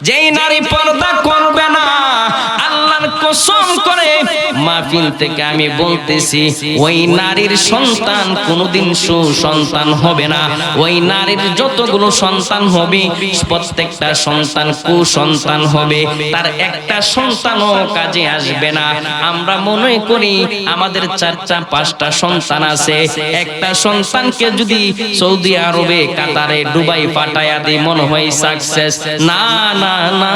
যেই নারী পর্দা করবে না, আল্লাহর কসম করে মাহফিল থেকে আমি বলতেছি, ওই নারীর সন্তান কোনোদিন সুসন্তান হবে না। ওই নারীর যতগুলো সন্তান হবে, প্রত্যেকটা সন্তান কুসন্তান হবে, তার একটা সন্তানও কাজে আসবে না। আমরা মনে করি আমাদের 4টা 5টা সন্তান আছে, একটা সন্তানকে যদি সৌদি আরবে, কাতারে, দুবাই পাঠায়া দিই মনে হয় সাকসেস। না না না,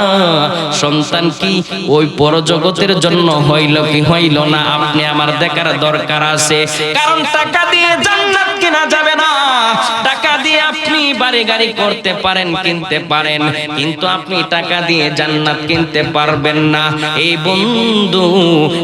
সন্তান কি ওই পরজগতের জন্য হইল কি হইল না, আপনি আমার দেখার দরকার আছে। কারণ টাকা দিয়ে জান্নাত কেনা যাবে না। টাকা দিয়ে আপনি বাড়ি গাড়ি করতে পারেন, কিনতে পারেন, কিন্তু আপনি টাকা দিয়ে জান্নাত কিনতে পারবেন না। এই বন্ধু,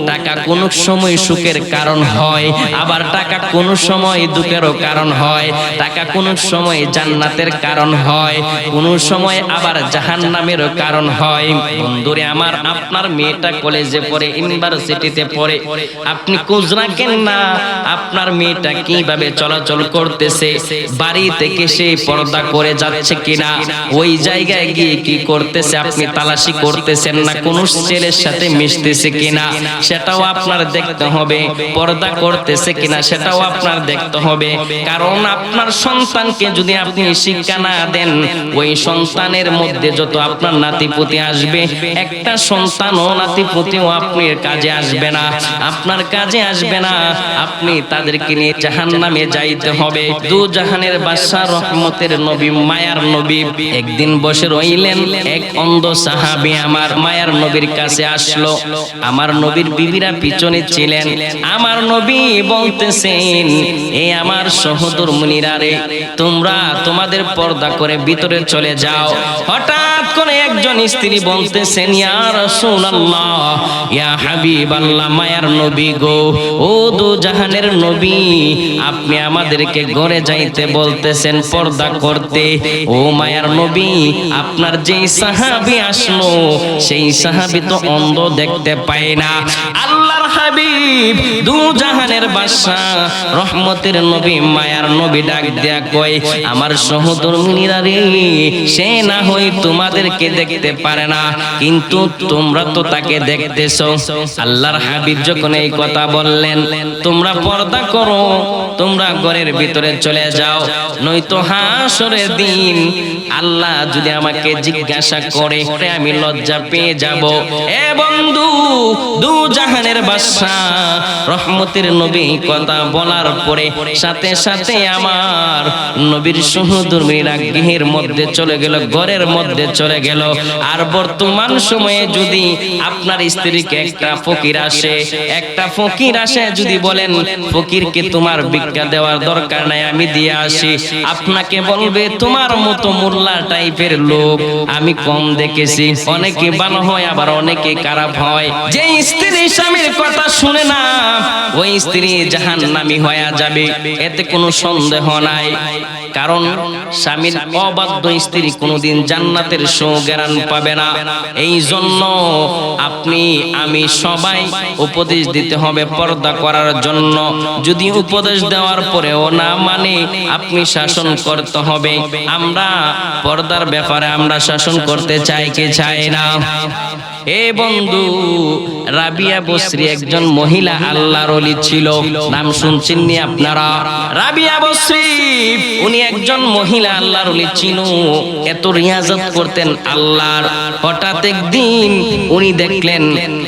টাকা কোন সময় সুখের কারণ হয়, আবার টাকা কোন সময় দুঃখেরও কারণ হয়। টাকা কোন সময় জান্নাতের কারণ হয়, কোন সময় আবার জাহান্নামেরও কারণ হয়। বন্ধুরে আমার, আপনার মেয়েটা কলেজে পড়ে, ইউনিভার্সিটিতে পড়ে, আপনি খোঁজ রাখেন না আপনার মেয়েটা কিভাবে চলাচল করতেছে, বাড়ি থেকে সে পর্দা করে যাচ্ছে কিনা, ওই জায়গায় গিয়ে কি করতেছে আপনি তালাশি করতেছেন না, কোন ছেলের সাথে মিশতেছে কিনা সেটাও আপনার দেখতে হবে, পর্দা করতেছে কিনা সেটাও আপনার দেখতে হবে। কারণ আপনার সন্তানকে যদি আপনি শিক্ষা না দেন, ওই সন্তানের মধ্যে যত আপনার নাতিপুতি আসবে, একটা সন্তানও নাতিপুতিও আপনার কাজে আসবে না, আপনার কাজে আসবে না। আপনি তাদেরকে নিয়ে জাহান্নামে যাইতে হবে। দু জাহানের বাদশা, রহমতের নবী, মায়ার নবী একদিন বসে রইলেন। এক অন্ধ সাহাবী আমার মায়ার নবীর কাছে আসলো। আমার নবীর বিবিরা পিছনে ছিলেন। আমার নবী বলতেছেন, এই আমার সহোদর মুনিরা রে, তোমরা তোমাদের পর্দা করে ভিতরে চলে যাও। হঠাৎ করে একজন স্ত্রী বলতেছেন, ইয়া রাসূলুল্লাহ, ইয়া হাবিবাল্লাহ, মায়ার নবী গো, ও দু জাহানের নবী, আপনি আমাদেরকে ঘরে যাইতে বলতেছেন পর্দা করতে। ও মায়ার নবী, আপনার যেই সাহাবী আসলো, সেই সাহাবী তো অন্ধ, দেখতে পায় না। আল্লাহর হাবিব, দু জাহানের বাদশা, রহমতের নবী, মায়ার নবী ডাক দেয়া কয়, আমার সহোদর মুনিরা রে, সে না হয় তোমাদেরকে দেখতে পারে না, কিন্তু তোমরা তো তাকে দেখতেছো। আল্লাহর হাবিব যখন এই কথা বললেন, তোমরা পর্দা করো, তোমরা ঘরের ভিতরে চলে যাও, নয়তো হাসরের দিন আল্লাহ যদি আমাকে জিজ্ঞাসা করে, আমি লজ্জা পেয়ে যাব। এ বন্ধু, দু জাহানের বাদশা রহমতের নবী কথা বলার পরে সাথে সাথে আমার নবীর সহোদর মেয়েরা গৃহের মধ্যে চলে গেল, ঘরের মধ্যে চলে গেল। আর বর্তমান সময়ে যদি আপনার স্ত্রীকে একটা ফকির আসে, যদি বলেন ফকিরকে তোমার ভিক্ষা দেওয়ার দরকার নাই, আমি দিয়ে আসি, আপনাকে বলবে তোমার মতো মোল্লা টাইপের লোক আমি কম দেখেছি। অনেকে ভালো হয়, আবার অনেকে খারাপ হয়। যে স্ত্রী স্বামীর কথা শুনে না, ওই স্ত্রী জাহান্নামী হয়ে যাবে, এতে কোনো সন্দেহ নাই। কারণ স্বামীর অবাধ্য স্ত্রী কোনোদিন জান্নাতের সুগ্রাণ পাবে না। এই জন্য আপনি আমি সবাই উপদেশ দিতে হবে পর্দা করার জন্য। যদি উপদেশ দেওয়ার পরেও না মানে, আপনি শাসন করতে হবে। আমরা পর্দার ব্যাপারে আমরা শাসন করতে চাই কি চাই না? এ বন্ধু, রাবিয়া বসরি একজন মহিলা আল্লাহর ওলি ছিল, নাম শুনছেন নি আপনারা? রাবিয়া বসরি উনি একজন মহিলা আল্লাহর ওলি ছিল, এত রিয়াজত করতেন আল্লাহর। হঠাৎ একদিন উনি দেখলেন,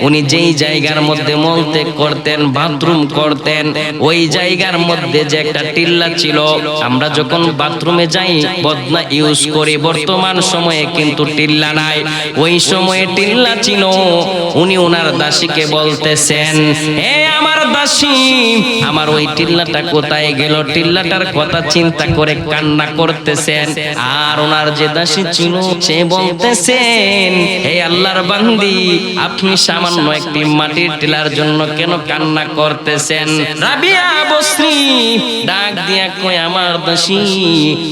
উনি যেই জায়গার মধ্যে মলত্যাগ করতেন, বাথরুম করতেন, ওই জায়গার মধ্যে যে একটা টিল্লা ছিল। আমরা যখন বাথরুমে যাই বদনা ইউজ করি, বর্তমান সময়ে কিন্তু টিল্লা নাই, ওই সময়ে টিল্লা ছিল। উনি ওনার দাসীকে বলতেছেন, এ আমার দাসী, আমার ওই টিল্লাটা কোথায় গেল? টিল্লাটার কথা চিন্তা করে কান্না করতেছেন। আর ওনার যে দাসী ছিল সে বলতেছেন, হে আল্লাহর বান্দি, আপনি সামান্য একটি মাটির টিলার জন্য কেন কান্না করতেছেন? রাবিয়া বসরি ডাক দিয়া কয়, আমার দাসী,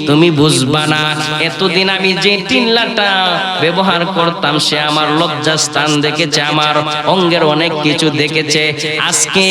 তুমি বুঝবা না, এতদিন আমি যে টিল্লাটা ব্যবহার করতাম সে আমার লজ্জা লজ্জাস্থান দেখেছে, আমার অঙ্গের অনেক কিছু দেখেছে, আজকে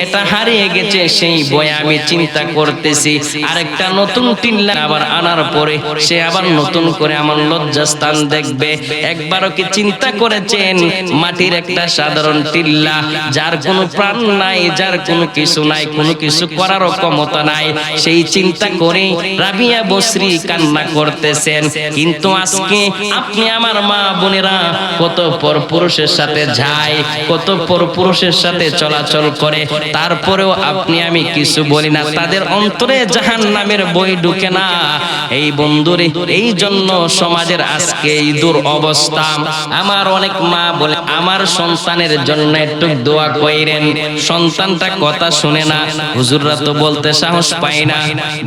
এটা হারিয়ে গেছে, সেই বয়ে আমি চিন্তা করতেছি আরেকটা নতুন টিল্লা আবার আনার পরে সে আবার নতুন করে আমার লজ্জাস্থান দেখবে। একবারও কি চিন্তা করেছেন মাটির একটা সাধারণ টিল্লা, যার কোনো প্রাণ নাই, যার কোনো কিছু নাই, কোনো কিছু করারও ক্ষমতা নাই, সেই চিন্তা করে রাবিয়া বসরি কান্না করতেছেন। কিন্তু আজকে আপনি আমার মা বোনেরা কত পরপুরুষের সাথে যায়, কত পরপুরুষের সাথে চলাচল করে, তারপরেও আপনি আমি কিছু বলি না, তাদের অন্তরে জাহান্নামের বই ঢুকে না। এই বন্ধুরে, এই জন্য সমাজের আজকে এই দুরবস্থা। আমার অনেক মা বলে আমার সন্তানের জন্য একটু দোয়া কইরেন, সন্তানটা কথা শুনে না, হুজুররা তো বলতে সাহস পায় না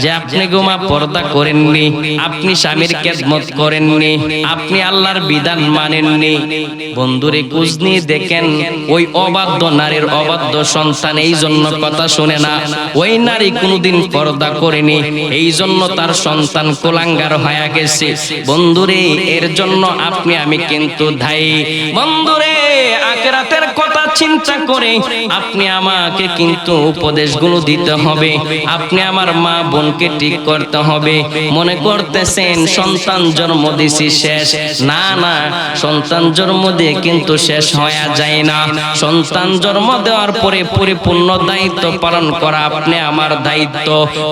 যে আপনি গোমা পর্দা করেননি, আপনি স্বামীর খেদমত করেননি, আপনি আল্লাহর বিধান মানেননি। বন্ধুরে, খোঁজ নিয়ে দেখেন ওই অবাধ্য নারীর অবাধ্য সন্তান এই জন্য কথা শুনে না, ওই নারী কোনোদিন পর্দা করেনি, এই জন্য তার সন্তান কুলাঙ্গার হয়ে গেছে। বন্ধুরে, এর জন্য আপনি আমি কিন্তু দায়ী। বন্ধুরে, আখিরাতের কথা চিন্তা করে আপনি আমাকে কিন্তু উপদেশগুলো দিতে হবে, আপনি আমার মা বোনকে ঠিক করতে হবে। মনে করতেছেন সন্তান জন্ম দিছি শেষ, না না, সন্তান জন্ম দিয়ে কিন্তু শেষ হয়ে যায় না। সন্তান জন্ম দেওয়ার পরে পরিপূর্ণ দায়িত্ব পালন করা আপনি আমার দায়িত্ব।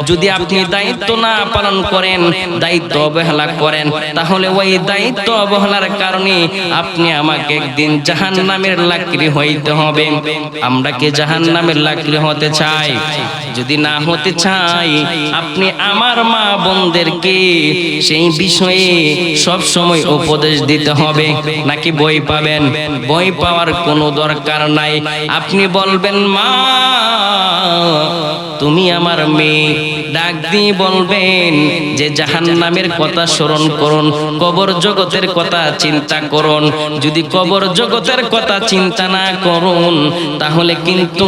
যদি আপনি দায়িত্ব না পালন করেন, দায়িত্ব অবহেলা করেন, তাহলে ওই দায়িত্ব অবহেলার কারণে আপনি আমাকে একদিন জাহান্নামের লাকড়ি হইতে হবে। আমরা কি জাহান্নামের লাকড়ি হতে চাই? যদি না হতে চাই, আপনি আমার মা বোনদেরকে সেই বিষয়ে সব সময় উপদেশ দিতে হবে। নাকি বই পাবেন? বই পাওয়ার কোনো দরকার নাই। আপনি বলবেন, মা তুমি আমার মেয়ে, ডাক দিয়ে বলবেন যে জাহান্নামের কথা স্মরণ করুন, কবর জগতের কথা চিন্তা করুন। যদি কবর জগতের কথা চিন্তা না করুন, তাহলে কিন্তু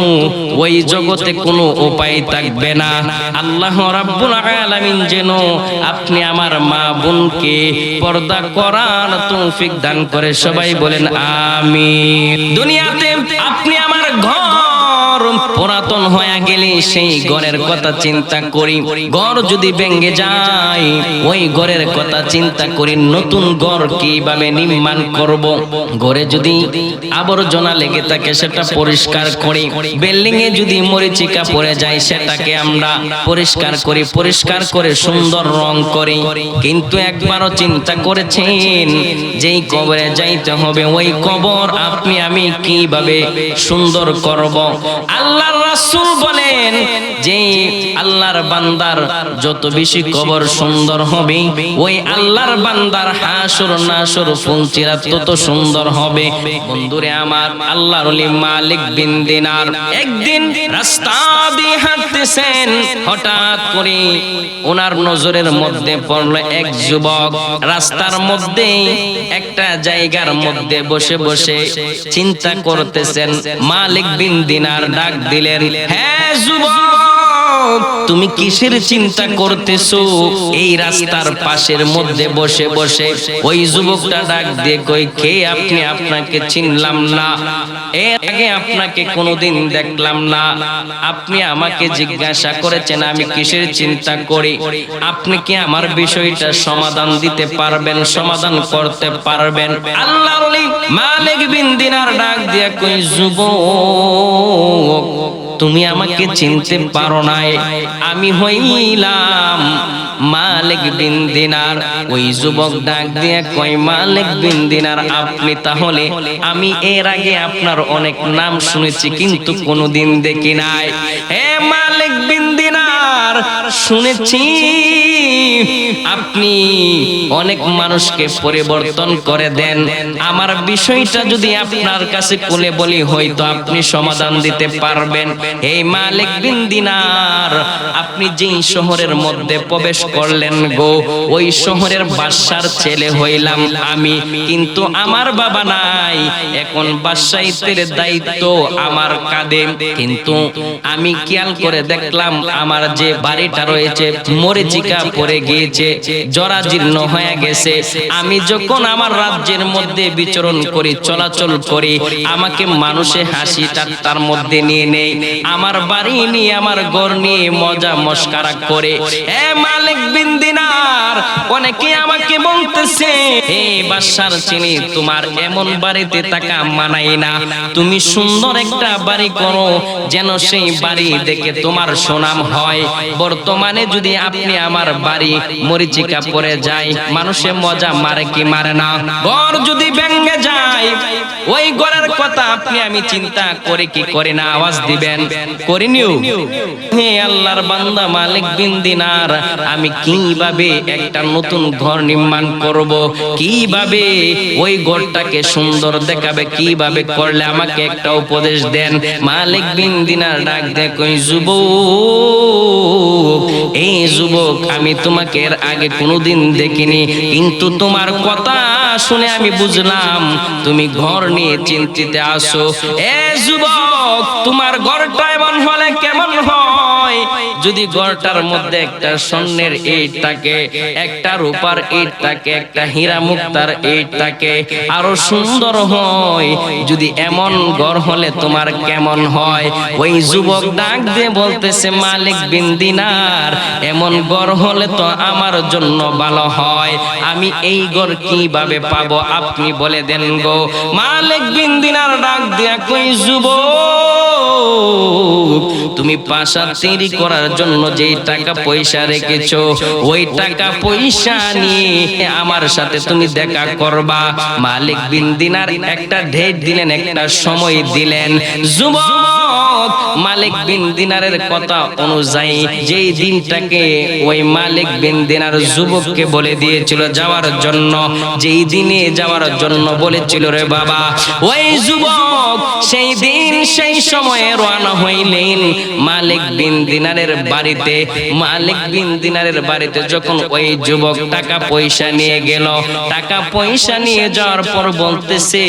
ওই জগতে কোনো উপায় থাকবে না। আল্লাহ রাব্বুল আলামিন যেন আপনি আমার মা বোনকে পর্দা করার তৌফিক দান করে। সবাই বলেন আমিন। দুনিয়াতে আপনি আমার ঘর পুরাতন হয়ে গেলে সেই ঘরের কথা চিন্তা করি, ঘর যদি ভেঙে যায় ওই ঘরের কথা চিন্তা করি, নতুন ঘর কিভাবে নির্মাণ করব। ঘরে যদি আবর্জনা লেগে থাকে সেটা পরিষ্কার করি, বিল্ডিং এ যদি মরিচিকা পড়ে যায় সেটাকে আমরা পরিষ্কার করি, পরিষ্কার করে সুন্দর রং করি। কিন্তু একবারও চিন্তা করেছেন যেই কবরে যাইতে হবে ওই কবর আপনি আমি কিভাবে সুন্দর করব? আল্লাহর রাসূল বলেন যে আল্লাহর বান্দার যত বেশি কবর সুন্দর হবে, ওই আল্লাহর বান্দার হাসর নাসর ফুলচিরাত তত সুন্দর হবে। বন্ধুরে আমার, আল্লাহর ওলি মালিক বিন দিনার একদিন রাস্তা দিয়ে হাঁটতেছেন, হঠাৎ করে ওনার নজরের মধ্যে পড়ল এক যুবক রাস্তার মধ্যে একটা জায়গার মধ্যে বসে বসে চিন্তা করতেছেন। মালিক বিন দিনার ডাক দিলেন, হ্যাঁ যুবক, তুমি কিসের চিন্তা করতেছো এই রাস্তার পাশের মধ্যে বসে বসে? ওই যুবকটা ডাক দিয়ে কই, কে আপনি? আপনাকে চিনলাম না, এর আগে আপনাকে কোনোদিন দেখলাম না। আপনি আমাকে জিজ্ঞাসা করেছেন আমি কিসের চিন্তা করি, আপনি কি আমার বিষয়টা সমাধান দিতে পারবেন, সমাধান করতে পারবেন? আল্লাহর ওলি মালিক বিন দিনার ডাক দিয়ে কই, যুবক, তুমি আমাকে চিনতে পারো নাই, আমি হইলাম মালিক বিন দিনার। ওই যুবক ডাক দিয়ে কয়, মালিক বিন দিনার আপনি? তাহলে আমি এর আগে আপনার অনেক নাম শুনেছি কিন্তু কোনোদিন দেখি নাই। হে মালিক বিন দিনার, শুনেছি আপনি অনেক মানুষকে পরিবর্তন করে দেন, আমার বিষয়টা যদি আপনার কাছে খুলে বলি হয়তো আপনি সমাধান দিতে পারবেন। এই মালিক বিন দিনার, আপনি যেই শহরের মধ্যে প্রবেশ করলেন গো, ওই শহরের বাদশার ছেলে হইলাম আমি, কিন্তু আমার বাবা নাই, এখন বাদশাহিত্বের দায়িত্ব আমার কাঁধে। কিন্তু আমি খেয়াল করে দেখলাম আমার যে বাড়িটা রয়েছে মরিচিকা পড়ে গিয়েছে, জরাজীর্ণ হয়ে গেছে। আমি যখন আমার রাজ্যের মধ্যে বিচরণ করি, চলাচল করি, আমাকে মানুষে হাসি ঠাট্টার মধ্যে নিয়ে নেই, আমার বাড়ি নিয়ে, আমার ঘর নিয়ে মজা মস্কারা করে। এ মালিক বিন দিনার, অনেকে আমাকে বলতেছে, হে বাদশার ছেলে, তোমার এমন বাড়িতে থাকা মানায় না, তুমি সুন্দর একটা বাড়ি করো, যেন সেই বাড়ি দেখে তোমার সুনাম হয়। বর্তমানে যদি আপনি আমার বাড়ি মরিচিকা পড়ে যায়, মানুষে মজা মারে কি মারে না? ঘর যদি ভেঙে যায়, ওই ঘরের কথা আপনি আমি চিন্তা করে কি করে না আওয়াজ দিবেন? করিনিও? হে আল্লাহর বান্দা মালিক বিন দিনার, আমি কিভাবে একটা নতুন ঘর নির্মাণ করব, কিভাবে ওই ঘরটাকে সুন্দর দেখাবে, কিভাবে করলে আমাকে একটা উপদেশ দেন। মালিক বিন দিনার ডাক দেয়, কই যুবক, এই যুবক, আমি তোমাকে এর আগে কোনোদিন দেখিনি, কিন্তু তোমার কথা শুনে আমি বুঝলাম তুমি ঘর নিয়ে চিন্তিত আছো। এ যুবক, তোমার ঘরটা এমন হলে কেমন হয়? যদি ঘরটার মধ্যে একটা স্বর্ণের ইট থাকে, একটা রূপার ইট থাকে, একটা হীরা মুক্তার ইট থাকে, আরো সুন্দর হয়। যদি এমন ঘর হলে তোমার কেমন হয়? ওই যুবক ডাক দিয়ে বলতেছে, মালিক বিন দিনার, এমন ঘর হলে তো আমার জন্য ভালো হয়, আমি এই ঘর কিভাবে পাবো আপনি বলে দেন গো। মালিক বিন দিনার ডাক দিয়া কই, যুবক, তুমি প্রাসাদ তৈরি করার জন্য যে টাকা পয়সা রেখেছো, ওই টাকা পয়সা নিয়ে আমার সাথে তুমি দেখা করবা। মালিক বিন দিনার একটা ডেট দিলেন, একটা সময় দিলেন। যুবক মালিক বিন দিনারের কথা অনুযায়ী যেই দিনটাকে ওই মালিক বিন দিনার যুবককে বলে দিয়েছিল যাওয়ার জন্য, যেই দিনে যাওয়ার জন্য বলেছিল রে বাবা, ওই যুবক সেই দিন সেই সময়ে রওনা হইলেন মালিক বিন দিনারের বাড়িতে। মালিক বিন দিনারের বাড়িতে যখন ওই যুবক টাকা পয়সা নিয়ে গেল, টাকা পয়সা নিয়ে যাওয়ার পর বলতেছে,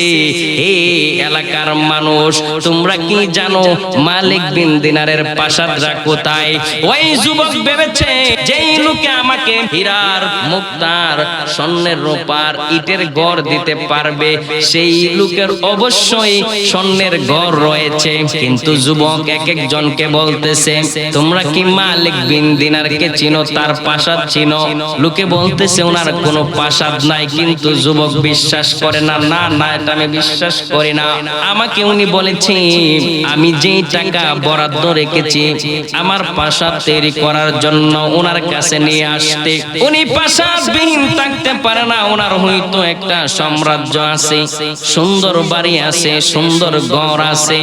এই এলাকার মানুষ, তোমরা কি জানো মালিক বিন দিনারের প্রাসাদটা কোথায়? ওই যুবক ভেবেছে যেই লোকে আমাকে হীরার মুক্তার স্বর্ণের রূপার ইটের ঘর দিতে পারবে, সেই লোকের অবশ্যই স্বর্ণের ঘর রয়েছে। কিন্তু যুবক এক একজনকে বলতেছে, তোমরা কি মালিক বিন দিনারকে চিনো, তার প্রাসাদ চিনো? লোকে বলতেছে ওনার কোনো প্রাসাদ নাই, কিন্তু যুবক বিশ্বাস করে না, না না, এটা আমি বিশ্বাস করি না। আমাকে উনি বলেছে আমি যেই টাকা বরাদ্দ রেখেছি আমার প্রাসাদ তৈরি করার জন্য ওনার কাছে নিয়ে আসতে, উনি প্রাসাদবিহীন থাকতে পারে না। ওনার হয়তো একটা সাম্রাজ্য আছে, সুন্দর বাড়ি আছে, সুন্দর ঘর আছে।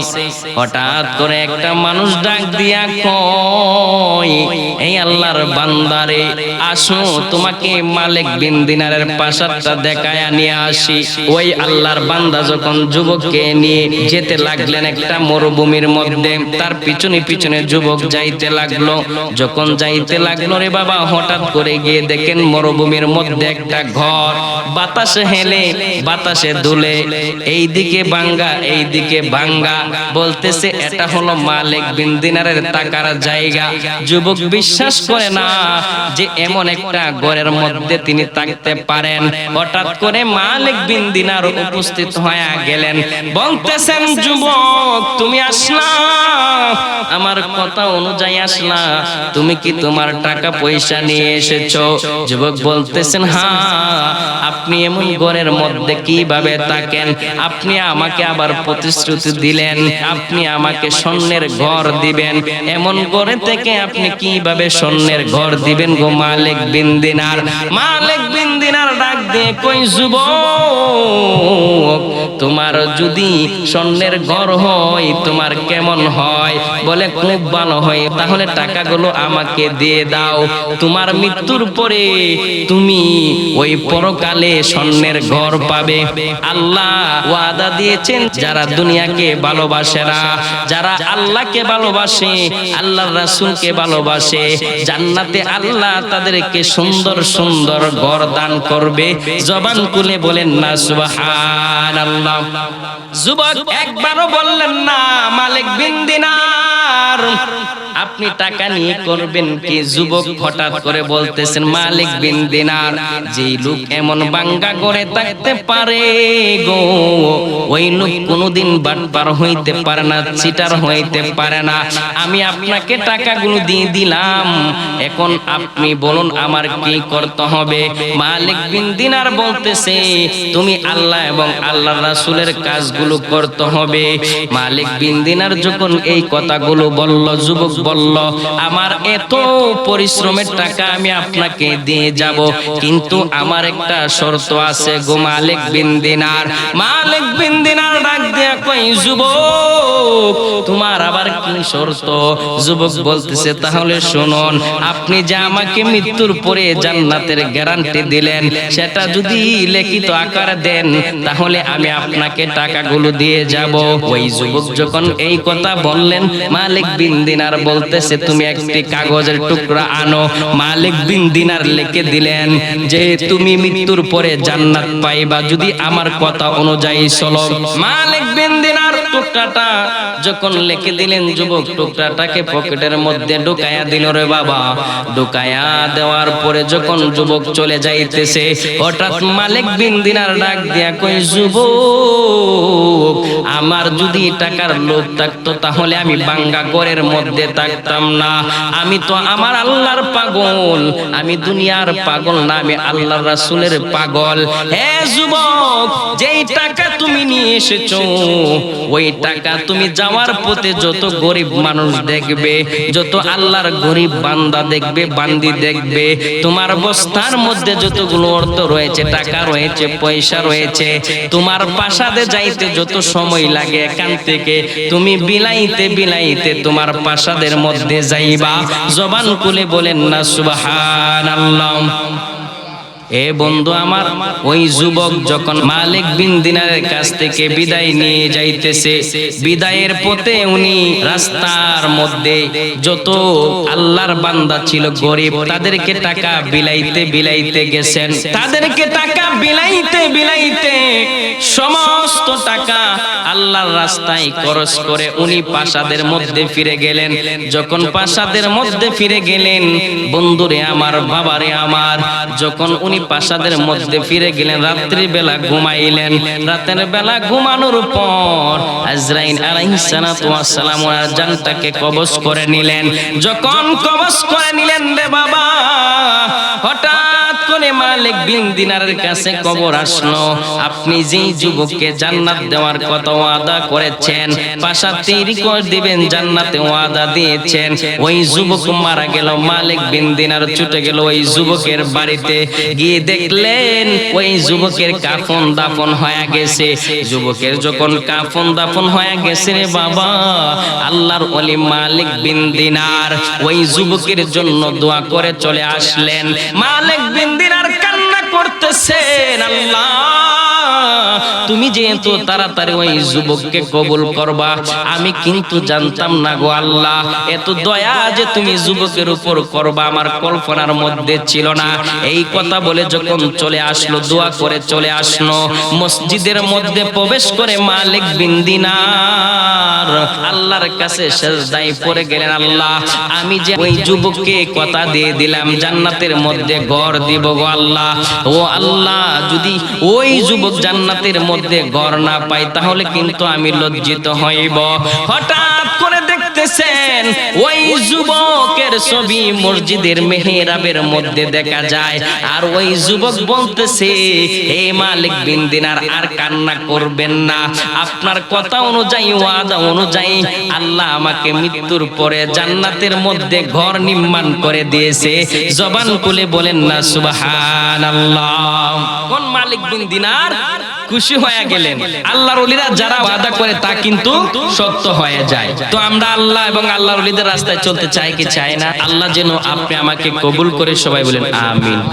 হঠাৎ করে একটা মানুষ ডাক দিয়া কয়, এই আল্লাহর বান্দারে, আসো তোমাকে মালিক বিন দিনারের প্রাসাদটা দেখায় নিয়ে আসি। ওই আল্লাহর বান্দা যখন যুবককে নিয়ে যেতে লাগলেন একটা মরুভূমির মধ্যে, তার পিছনে পিছনে যুবক যাইতে লাগলো। যখন যাইতে লাগলো রে বাবা, হঠাৎ করে গিয়ে দেখেন মরুভূমির মধ্যে একটা ঘর, বাতাসে হেলে বাতাসে দুলে, এইদিকে ভাঙ্গা এইদিকে ভাঙ্গা, বলতেছে এটা হলো মালিক বিন দিনারের টাকার জায়গা। যুবক বিশ্বাস করে না যে এমন একটা ঘরের মধ্যে তিনি থাকতে পারেন। হঠাৎ করে মালিক বিন দিনার উপস্থিত হয়ে গেলেন, বলতেছেন, যুবক তুমি আসলা, আমার কথা অনুযায়ী আসলা, তুমি কি তোমার টাকা পয়সা নিয়ে এসেছো? যুবক বলতেছেন, হ্যাঁ। আপনি এমন ঘরের মধ্যে কিভাবে থাকেন? আপনি আমাকে আবার প্রতিশ্রুতি দিলেন আপনি আমাকে স্বর্ণের ঘর দিবেন, এমন ঘরে থেকে আপনি কিভাবে স্বর্ণের ঘর দিবেন গো মালিক বিন দিনার? মালিক বিন দিনার ডাক দিয়ে কই, যুবক তোমার তোমার যদি স্বর্ণের ঘর হয় তোমার কেমন হয়? বলে খুব ভালো হয়। তাহলে টাকাগুলো আমাকে দিয়ে দাও, তোমার মৃত্যুর পরে তুমি ওই পরকালে স্বর্ণের ঘর পাবে। আল্লাহ ওয়াদা দিয়েছেন যারা দুনিয়াকে ভালোবাসে না, যারা আল্লাহকে ভালোবাসে, আল্লাহর রাসূলকে ভালোবাসে, জান্নাতে আল্লাহ তাদেরকে সুন্দর সুন্দর ঘর দান করবে। জবান খুলে বলেন না সুবহানাল্লাহ। যুবক একবারও বললেন না মালিক বিন দিনার আপনি টাকা নিয়ে করবেন কি? যুবক হঠাৎ করে বলতেছেন মালিক বিন দিনার, যেই লোক এমন বাঙ্গা করে থাকতে পারে গো, ওই লোক কোনোদিন বাটপার হইতে পারে না, চিটার হইতে পারে না। আমি আপনাকে টাকাগুলো দিয়ে দিলাম, এখন আপনি বলুন আমার কি করতে হবে? মালিক বিন দিনার বলতেছে তুমি আল্লাহ এবং আল্লাহর রাসূলের কাজগুলো করতে হবে। মালিক বিন দিনার যখন এই কথাগুলো বলল, যুবক বলল আমার এত পরিশ্রমের টাকা আমি আপনাকে দিয়ে যাব, কিন্তু আমার একটা শর্ত আছে গো মালিক বিন দিনার। মালিক বিন দিনার ডাক দিয়া কই যুবক তোমার আবার কি শর্ত? যুবক বলতেছে তাহলে শুনুন, আপনি যে আমাকে মৃত্যুর পরে জান্নাতের গ্যারান্টি দিলেন সেটা যদি লিখিত আকারে দেন তাহলে আমি আপনাকে টাকাগুলো দিয়ে যাব। ওই যুবক যখন এই কথা বললেন মালিক বিন দিনার বলতেছে তুমি একটি কাগজের টুকরা আনো। মালিক বিন দিনার লিখে দিলেন যে তুমি মৃত্যুর পরে জান্নাত পাইবা যদি আমার কথা অনুযায়ী চলো। মালিক বিন দিনার টুকরাটা যখন লিখে দিলেন, যুবক টুকরাটাকে পকেটের মধ্যে ঢুকায়া দিল রে বাবা। ঢুকায়া দেওয়ার পরে যখন যুবক চলে যাইতেছে, হঠাৎ মালিক বিন দিনার ডাক দিয়া কই যুবক আমার যদি টাকার লোভ থাকতো তাহলে আমি বাঙ্গা ঘরের মধ্যে থাকতাম না। আমি তো আমার আল্লাহর পাগল, আমি দুনিয়ার পাগল না, আমি আল্লাহর রাসূলের পাগল। হে যুবক, যেই টাকা তুমি নিয়ে এসেছো ওই টাকা তুমি যাওয়ার পথে যত গরিব মানুষ দেখবে, যত আল্লাহর গরিব বান্দা দেখবে, বান্দি দেখবে, তোমার বস্তার মধ্যে যতগুলো অর্থ রয়েছে, টাকা রয়েছে, পয়সা রয়েছে, তোমার প্রাসাদে যাইতে যত সময় লাগে এখান থেকে তুমি বিলাইতে বিলাইতে তোমার প্রাসাদের মধ্যে যাইবা। জবান খুলে বলেন না সুবহানাল্লাহ। এ বন্ধু আমার, ওই যুবক যখন মালিক বিন দিনারের কাছ থেকে বিদায় নিয়ে যাইতেছে, বিদায়ের পথে উনি রাস্তার মধ্যে যত আল্লাহর বান্দা ছিল গরিব তাদেরকে টাকা বিলাইতে বিলাইতে গেছেন। তাদেরকে টাকা বিলাইতে বিলাইতে সমস্ত টাকা আল্লাহর রাস্তায় খরচ করে উনি প্রাসাদের মধ্যে ফিরে গেলেন। যখন প্রাসাদের মধ্যে ফিরে গেলেন, বন্ধুরে আমার, বাবারে আমার, যখন উনি প্রাসাদের মধ্যে ফিরে গেলেন, রাত্রি বেলা ঘুমাইলেন। রাতের বেলা ঘুমানোর পর আজরাইল আলাইহিস সালাতু ওয়াস সালাম ওনার জানটাকে কবজ করে নিলেন। যখন কবজ করে নিলেন রে বাবা, হঠাৎ করে মালিক বিন দিনারের কাছে খবর আসলো আপনি যেই যুবককে জান্নাত দেওয়ার কথা ওয়াদা করেছেন, প্রাসাদ তৈরি করে দিবেন, জান্নাতে ওয়াদা দিয়েছেন, ওই যুবক মারা গেল। মালিক বিন দিনার ছুটে গেল ওই যুবকের বাড়িতে, গিয়ে দেখলেন ওই যুবকের কাফন দাফন হয়ে গেছে। যুবকের যখন কাফন দাফন হয়ে গেছে রে বাবা, আল্লাহর ওলি মালিক বিন দিনার ওই যুবকের জন্য দোয়া করে চলে আসলেন। মালিক বিন দিনার কান্না করতেছেন, আল্লাহ তুমি যেহেতু তাড়াতাড়ি ওই যুবককে কবুল করবা, আমি কিন্তু জানতাম না গো আল্লাহ, এত দয়া যে তুমি যুবকের উপর করবা আমার কল্পনার মধ্যে ছিল না। এই কথা বলে যখন চলে আসলো, দোয়া করে চলে আসলো, মসজিদের মধ্যে প্রবেশ করে মালিক বিন দিনার আল্লাহর কাছে সিজদায় পড়ে গেলেন, আল্লাহ আমি যে ওই যুবককে কথা দিয়ে দিলাম জান্নাতের মধ্যে ঘর দিব গো আল্লাহ, ও আল্লাহ যদি ওই যুবক জান্নাতের মধ্যে ঘর না পাই তাহলে কিন্তু আমি লজ্জিত হইব। হঠাৎ করে দেখতেছেন ওই যুবকের ছবি মসজিদের মেহরাবের মধ্যে দেখা যায়, আর ওই যুবক বলতেছে হে মালিক বিন দিনার আর কান্না করবেন না, আপনার কথা অনুযায়ী, ওয়াদা অনুযায়ী আল্লাহ আমাকে মৃত্যুর পরে জান্নাতের মধ্যে ঘর নির্মাণ করে দিয়েছে। জবান খুলে বলেন না সুবহানাল্লাহ। কোন মালিক বিন দিনার? খুশি হয়ে গেলেন। আল্লাহর ওলিরা যারা ওয়াদা করে তা কিন্তু সত্য হয়ে যায়। তো আমরা আল্লাহ এবং আল্লাহর ওলিদের রাস্তায় চলতে চাই কি চাই না? আল্লাহ যেন আপনি আমাকে কবুল করে, সবাই বলেন আমিন।